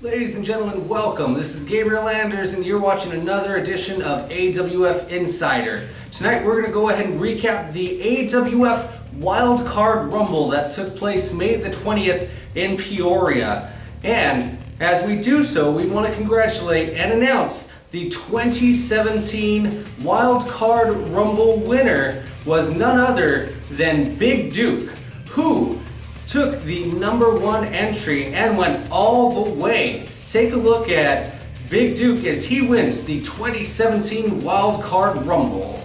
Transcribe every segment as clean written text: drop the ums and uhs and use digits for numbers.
Ladies and gentlemen, welcome. This is Gabriel Anders and you're watching another edition of AWF Insider. Tonight we're going to go ahead and recap the AWF Wildcard Rumble that took place May the 20th in Peoria. And as we do so, we want to congratulate and announce the 2017 Wildcard Rumble winner was none other than Big Duke, who took the #1 entry and went all the way. Take a look at Big Duke as he wins the 2017 Wildcard Rumble.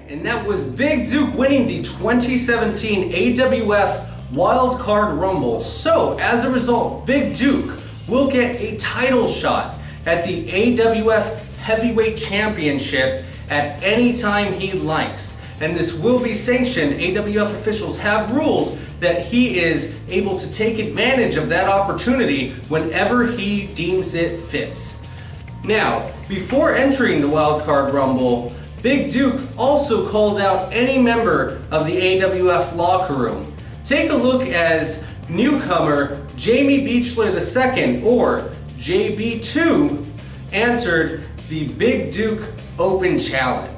And that was Big Duke winning the 2017 AWF Wildcard Rumble. So, as a result, Big Duke will get a title shot at the AWF Heavyweight Championship at any time he likes. And this will be sanctioned. AWF officials have ruled that he is able to take advantage of that opportunity whenever he deems it fit. Now, before entering the Wildcard Rumble, Big Duke also called out any member of the AWF locker room. Take a look as newcomer Jamie Beechler II, or JB2, answered the Big Duke Open Challenge.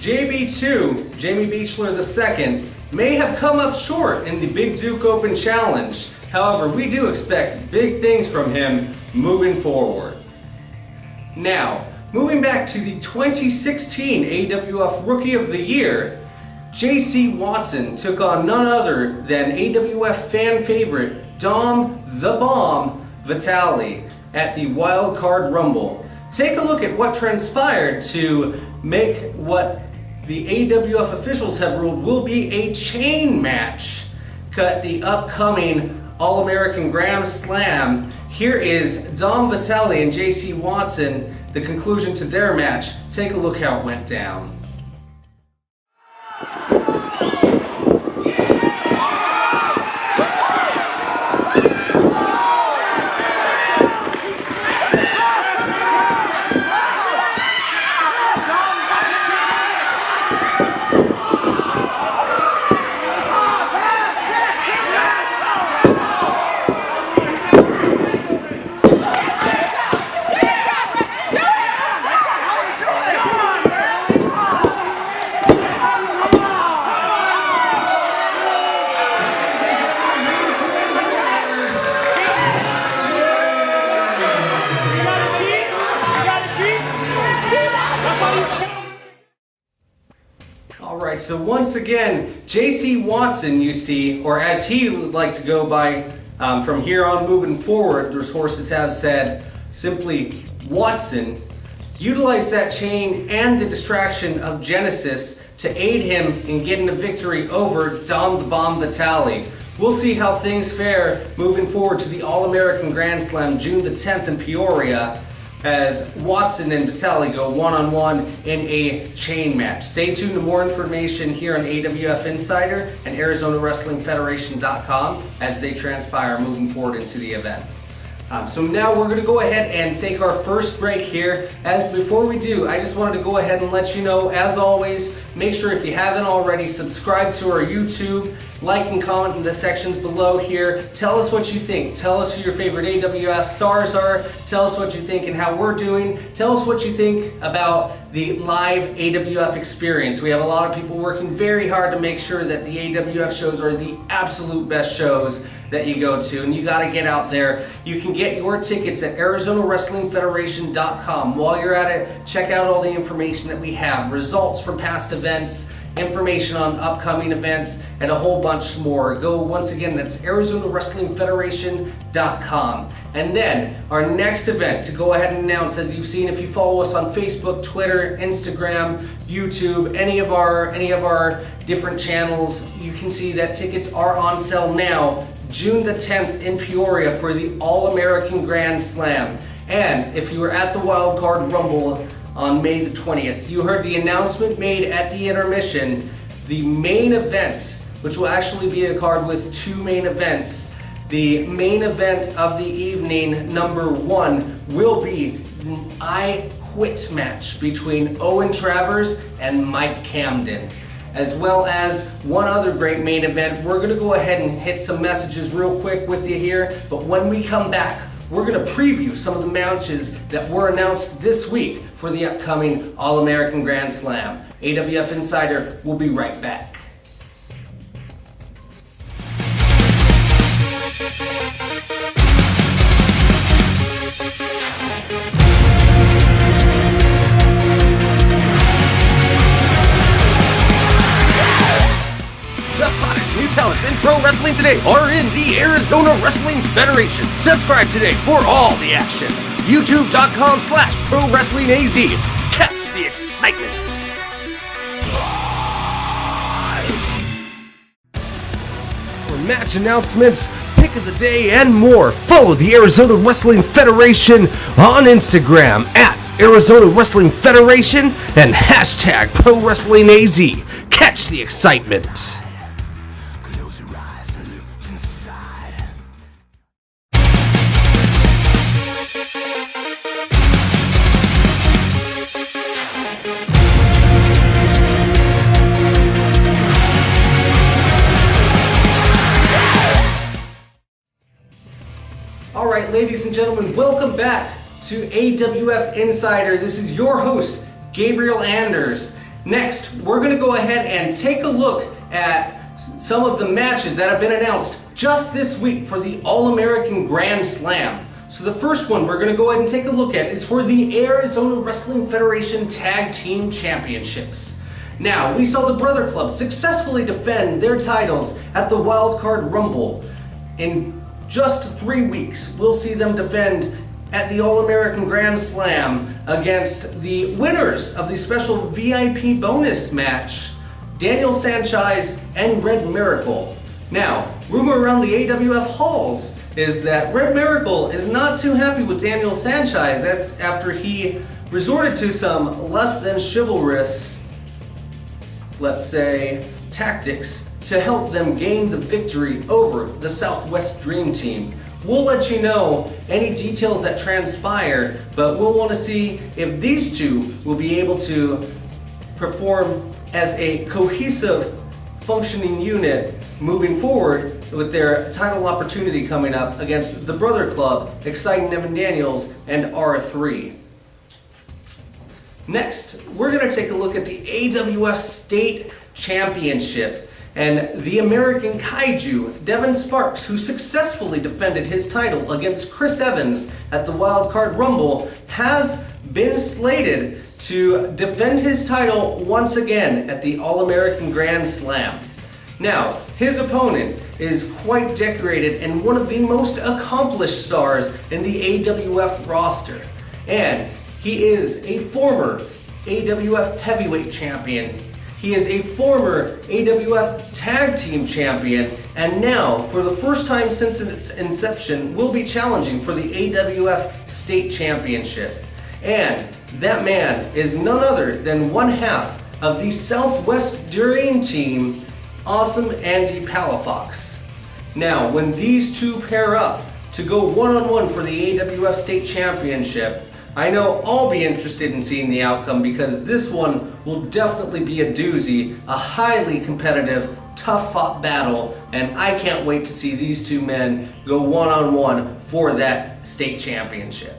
JB2, Jamie Beechler II, may have come up short in the Big Duke Open Challenge. However, we do expect big things from him moving forward. Now, moving back to the 2016 AWF Rookie of the Year, JC Watson took on none other than AWF fan favorite Dom the Bomb Vitale at the Wildcard Rumble. Take a look at what transpired to make what the AWF officials have ruled will be a chain match at the upcoming All-American Grand Slam. Here is Dom Vitale and JC Watson, the conclusion to their match. Take a look how it went down. Alright, so once again, JC Watson, you see, or as he would like to go by from here on moving forward, those horses have said simply Watson, utilized that chain and the distraction of Genesis to aid him in getting a victory over Dom the Bomb Vitale. We'll see how things fare moving forward to the All-American Grand Slam June the 10th in Peoria. as Watson and Vitali go one-on-one in a chain match. Stay tuned to more information here on AWF Insider and ArizonaWrestlingFederation.com as they transpire moving forward into the event. So now we're going to go ahead and take our first break here. As before we do, I just wanted to go ahead and let you know, as always, make sure if you haven't already, subscribe to our YouTube, like and comment in the sections below here. Tell us what you think. Tell us who your favorite AWF stars are. Tell us what you think and how we're doing. Tell us what you think about the live AWF experience. We have a lot of people working very hard to make sure that the AWF shows are the absolute best shows that you go to, and you got to get out there. You can get your tickets at ArizonaWrestlingFederation.com. While you're at it, check out all the information that we have, results from past events, information on upcoming events, and a whole bunch more. Go once again, that's ArizonaWrestlingFederation.com. And then our next event to go ahead and announce, as you've seen if you follow us on Facebook, Twitter, Instagram, YouTube, any of our different channels, you can see that tickets are on sale now. June the 10th in Peoria for the All-American Grand Slam. And if you were at the Wild Card Rumble on May the 20th, you heard the announcement made at the intermission. The main event, which will actually be a card with two main events, the main event of the evening, number one, will be an I Quit match between Owen Travers and Mike Camden, as well as one other great main event. We're going to go ahead and hit some messages real quick with you here, but when we come back, we're going to preview some of the matches that were announced this week for the upcoming All-American Grand Slam. AWF Insider will be right back. Talents in pro wrestling today are in the Arizona Wrestling Federation. Subscribe today for all the action. YouTube.com/Pro Wrestling AZ. Catch the excitement. For match announcements, pick of the day, and more, follow the Arizona Wrestling Federation on Instagram at Arizona Wrestling Federation and #Pro Wrestling AZ. Catch the excitement. Alright, ladies and gentlemen, welcome back to AWF Insider. This is your host, Gabriel Anders. Next, we're going to go ahead and take a look at some of the matches that have been announced just this week for the All-American Grand Slam. So the first one we're going to go ahead and take a look at is for the Arizona Wrestling Federation Tag Team Championships. Now, we saw the Brother Club successfully defend their titles at the Wild Card Rumble. In just 3 weeks, we'll see them defend at the All-American Grand Slam against the winners of the special VIP bonus match, Daniel Sanchez and Red Miracle. Now, rumor around the AWF halls is that Red Miracle is not too happy with Daniel Sanchez after he resorted to some less than chivalrous, let's say, tactics to help them gain the victory over the Southwest Dream Team. We'll let you know any details that transpire, but we'll want to see if these two will be able to perform as a cohesive, functioning unit moving forward with their title opportunity coming up against the Brother Club, Exciting Evan Daniels, and R3. Next, we're going to take a look at the AWF State Championship. And the American Kaiju, Devin Sparks, who successfully defended his title against Chris Evans at the Wild Card Rumble, has been slated to defend his title once again at the All-American Grand Slam. Now, his opponent is quite decorated and one of the most accomplished stars in the AWF roster. And he is a former AWF Heavyweight Champion. He is a former AWF Tag Team Champion, and now, for the first time since its inception, will be challenging for the AWF State Championship. And that man is none other than one half of the Southwest Dream Team, Awesome Andy Palafox. Now, when these two pair up to go one-on-one for the AWF State Championship, I know I'll be interested in seeing the outcome because this one will definitely be a doozy, a highly competitive, tough-fought battle, and I can't wait to see these two men go one-on-one for that state championship.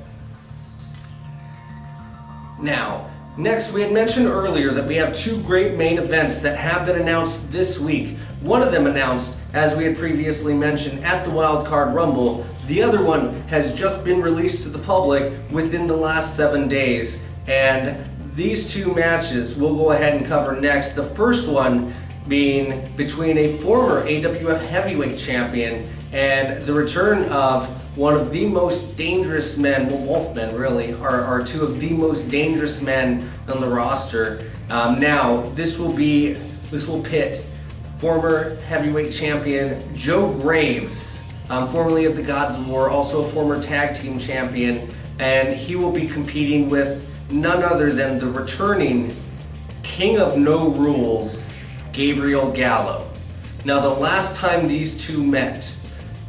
Now, next, we had mentioned earlier that we have two great main events that have been announced this week. One of them announced, as we had previously mentioned, at the Wild Card Rumble. The other one has just been released to the public within the last 7 days. And these two matches we'll go ahead and cover next. The first one being between a former AWF heavyweight champion and the return of one of the most dangerous men, well, Wolfmen really, are two of the most dangerous men on the roster. Now, this will pit former heavyweight champion Joe Graves, formerly of the Gods of War, also a former tag team champion, and he will be competing with none other than the returning King of No Rules, Gabriel Gallo. Now, the last time these two met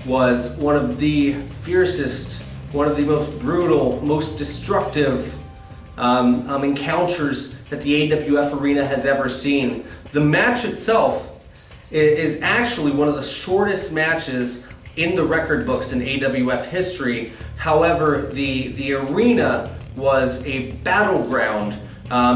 was one of the fiercest, one of the most brutal, most destructive encounters that the AWF arena has ever seen. The match itself is actually one of the shortest matches in the record books in AWF history. However, the arena was a battleground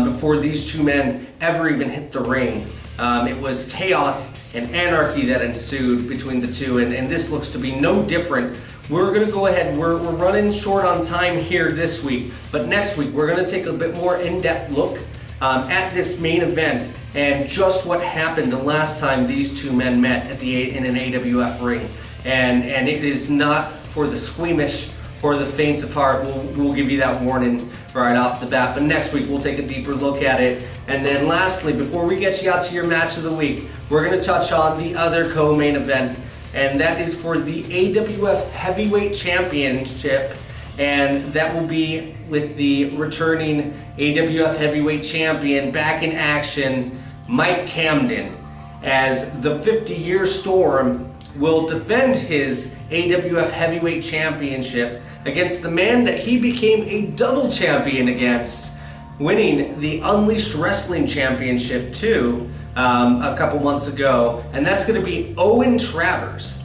before these two men ever even hit the ring. It was chaos and anarchy that ensued between the two, and this looks to be no different. We're going to go ahead, we're running short on time here this week, but next week we're going to take a bit more in-depth look at this main event and just what happened the last time these two men met in an AWF ring. And it is not for the squeamish or the faints of heart. We'll give you that warning right off the bat, but next week we'll take a deeper look at it. And then lastly, before we get you out to your match of the week, we're going to touch on the other co-main event, and that is for the AWF Heavyweight Championship, and that will be with the returning AWF Heavyweight Champion back in action, Mike Camden, as the 50-year Storm will defend his AWF Heavyweight Championship against the man that he became a double champion against, winning the Unleashed Wrestling Championship too a couple months ago, and that's going to be Owen Travers.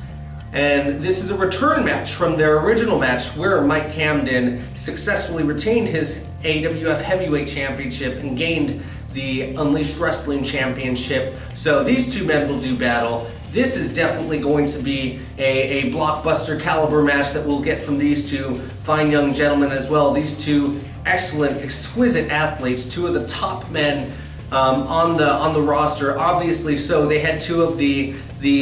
And this is a return match from their original match where Mike Camden successfully retained his AWF Heavyweight Championship and gained the Unleashed Wrestling Championship. So these two men will do battle. This is definitely going to be a blockbuster caliber match that we'll get from these two fine young gentlemen as well. These two excellent, exquisite athletes, two of the top men on the roster. Obviously, so they had two of the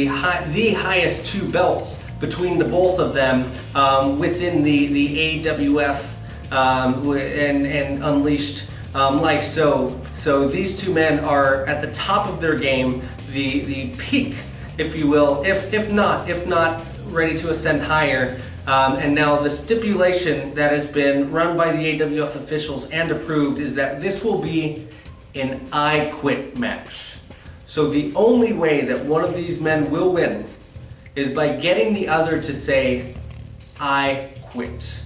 highest two belts between the both of them within the AWF and Unleashed like so. So these two men are at the top of their game, the peak, if you will, if not ready to ascend higher. And now the stipulation that has been run by the AWF officials and approved is that this will be an I Quit match. So the only way that one of these men will win is by getting the other to say, I quit.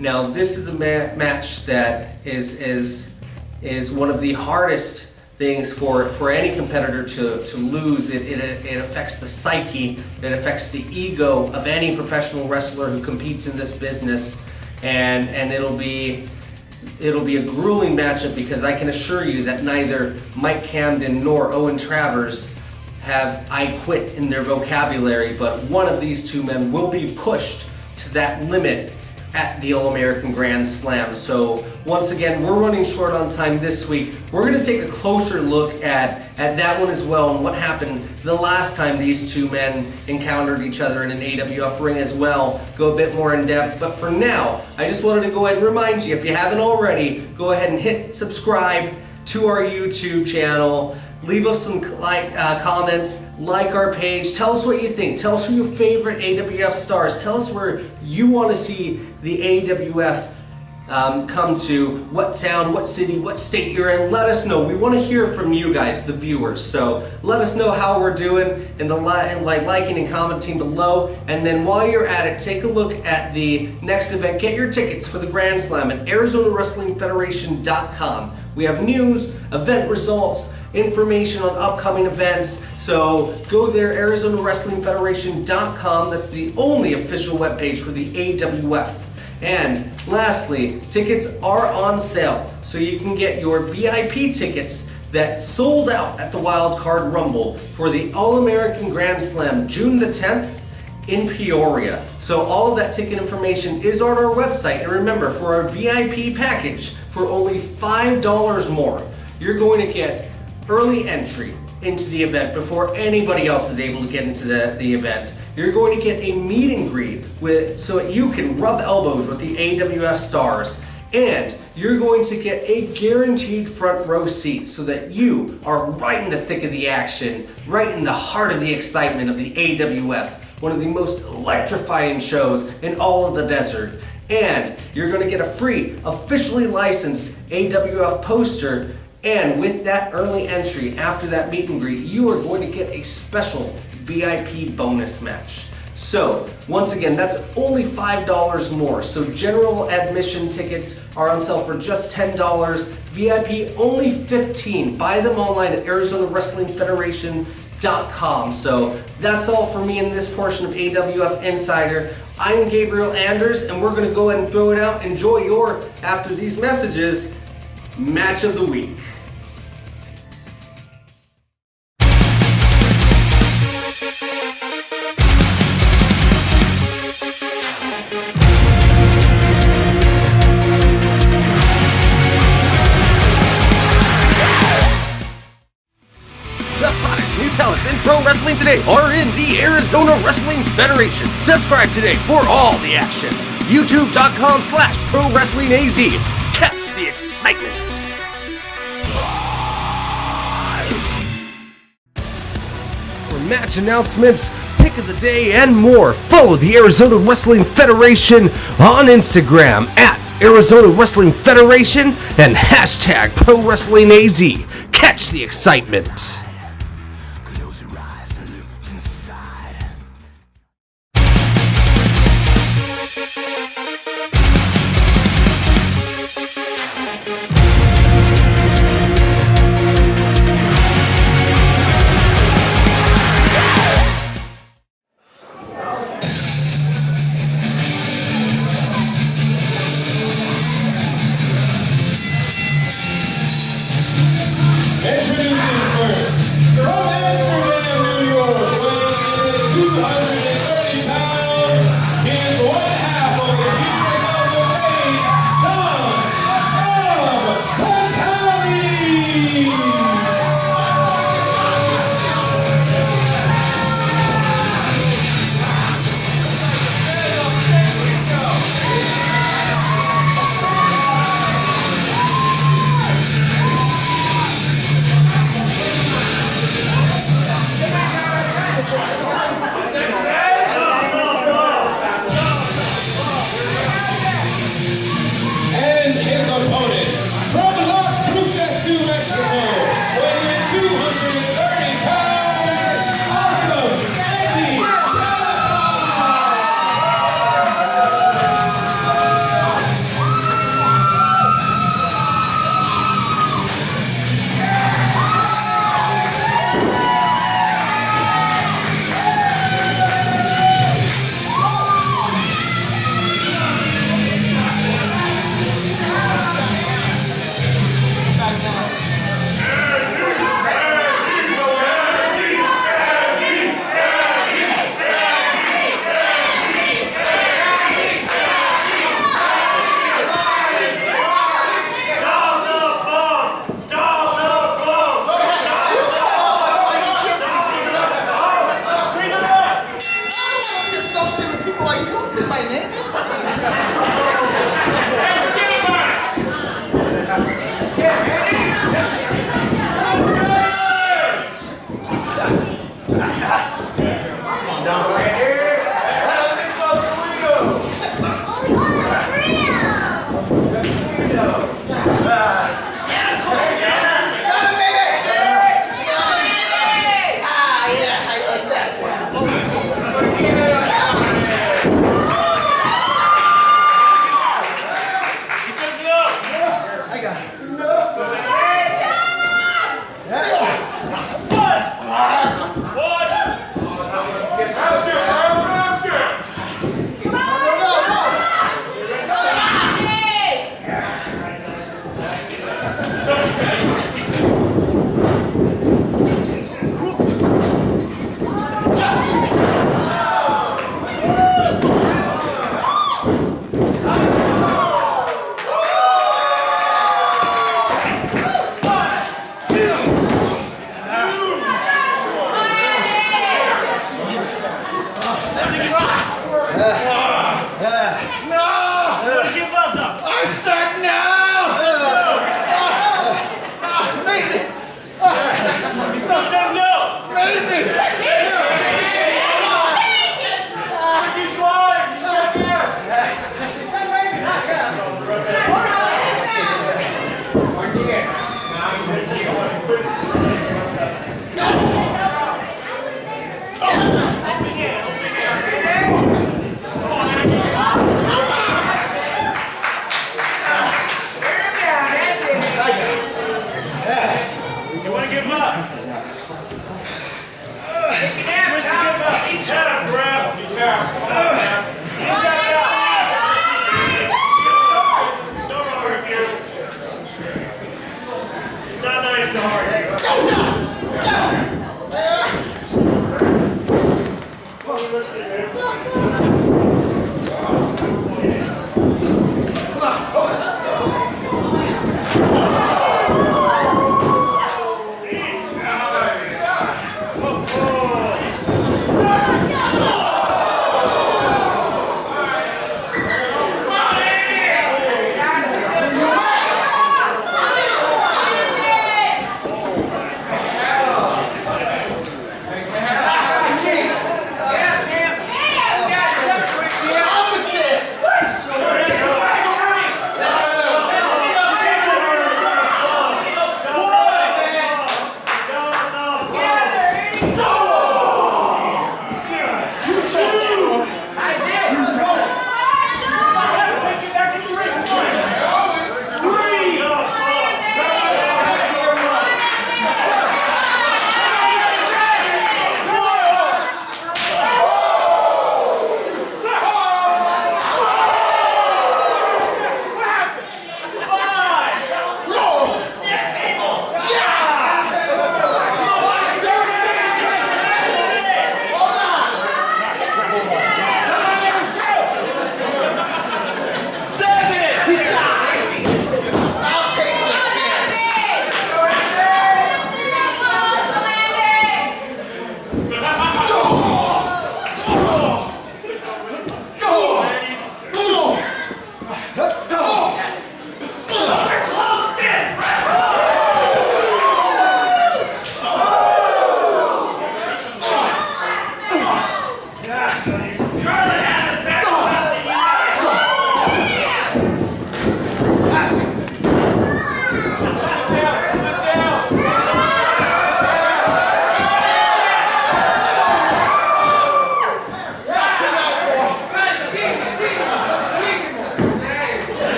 Now this is a match that is one of the hardest things for any competitor to lose. It affects the psyche, it affects the ego of any professional wrestler who competes in this business, and it'll be a grueling matchup because I can assure you that neither Mike Camden nor Owen Travers have I quit in their vocabulary, but one of these two men will be pushed to that limit at the All-American Grand Slam. So once again, we're running short on time this week. We're going to take a closer look at that one as well and what happened the last time these two men encountered each other in an AWF ring as well. Go a bit more in depth. But for now, I just wanted to go ahead and remind you, if you haven't already, go ahead and hit subscribe to our YouTube channel. Leave us some comments, like our page, tell us what you think, tell us who your favorite AWF stars, tell us where you want to see the AWF come to, what town, what city, what state you're in. Let us know. We want to hear from you guys, the viewers. So let us know how we're doing and liking and commenting below. And then while you're at it, take a look at the next event. Get your tickets for the Grand Slam at ArizonaWrestlingFederation.com. We have news, event results, information on upcoming events. So go there, ArizonaWrestlingFederation.com. That's the only official webpage for the AWF. And lastly, tickets are on sale. So you can get your VIP tickets that sold out at the Wild Card Rumble for the All-American Grand Slam June the 10th in Peoria. So all of that ticket information is on our website. And remember, for our VIP package, for only $5 more, you're going to get early entry into the event before anybody else is able to get into the event. You're going to get a meet and greet so that you can rub elbows with the AWF stars. And you're going to get a guaranteed front row seat so that you are right in the thick of the action, right in the heart of the excitement of the AWF, one of the most electrifying shows in all of the desert. And you're going to get a free, officially licensed AWF poster. And with that early entry, after that meet and greet, you are going to get a special VIP bonus match. So, once again, that's only $5 more. So general admission tickets are on sale for just $10. VIP only $15. Buy them online at ArizonaWrestlingFederation.com. So that's all for me in this portion of AWF Insider. I'm Gabriel Anders, and we're going to go ahead and throw it out. Enjoy your, after these messages, match of the week. Talents in pro wrestling today are in the Arizona Wrestling Federation. Subscribe today for all the action. YouTube.com/ProWrestlingAZ. Catch the excitement. For match announcements, pick of the day, and more, follow the Arizona Wrestling Federation on Instagram at Arizona Wrestling Federation and #ProWrestlingAZ. Catch the excitement.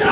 Yeah!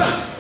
Huh.